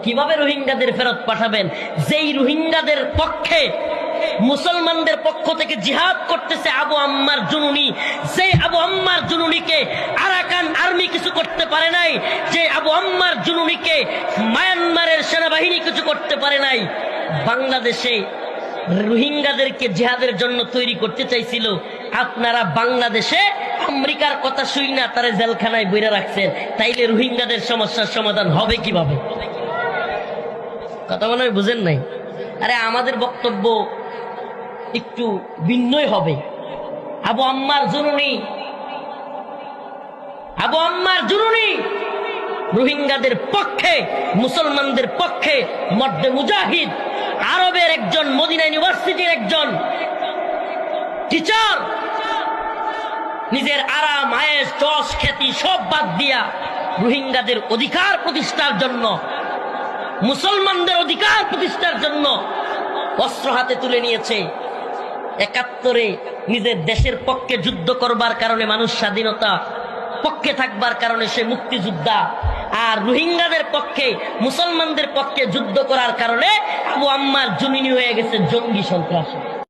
কিভাবে রোহিঙ্গাদের ফেরত পাঠাবেন যেই রোহিঙ্গাদের পক্ষে মুসলমানদের পক্ষ থেকে জিহাদ করতেছে আবু আম্মার জুনুনি, যে আবু আম্মার জুনুনিকে আরাকান আর্মি কিছু করতে পারে নাই, যে আবু আম্মার জুনুনিকে মায়ানমারের সেনাবাহিনী কিছু করতে পারে নাই। বাংলাদেশে রোহিঙ্গাদেরকে জিহাদের জন্য তৈরি করতে চাইছিল, আপনারা বাংলাদেশে আমেরিকার কথা শুই না তারা জেলখানায় বইরা রাখছেন। তাইলে রোহিঙ্গাদের সমস্যার সমাধান হবে কিভাবে? কথা মনে হয় বুঝেন নাই। আরে আমাদের বক্তব্য একটু ভিন্নই হবে। আবু আম্মার জুনুনি রোহিঙ্গাদের পক্ষে, মুসলমানদের পক্ষে মর্দে মুজাহিদ, আরবের একজন, মদিনা ইউনিভার্সিটির একজন টিচার, নিজের আরাম আয়েশ যশ খ্যাতি সব বাদ দিয়া রোহিঙ্গাদের অধিকার প্রতিষ্ঠার জন্য, মুসলমানদের অধিকার প্রতিষ্ঠার জন্য অস্ত্র হাতে তুলে নিয়েছে। ৭১ নিজের দেশের পক্ষে যুদ্ধ করবার কারণে মানুষ স্বাধীনতা পক্ষে থাকবার কারণে সে মুক্তিযোদ্ধা, আর রোহিঙ্গাদের পক্ষে, মুসলমানদের পক্ষে যুদ্ধ করার কারণে আবু আম্মার জুনুনি হয়ে গেছে জঙ্গি সন্ত্রাসী।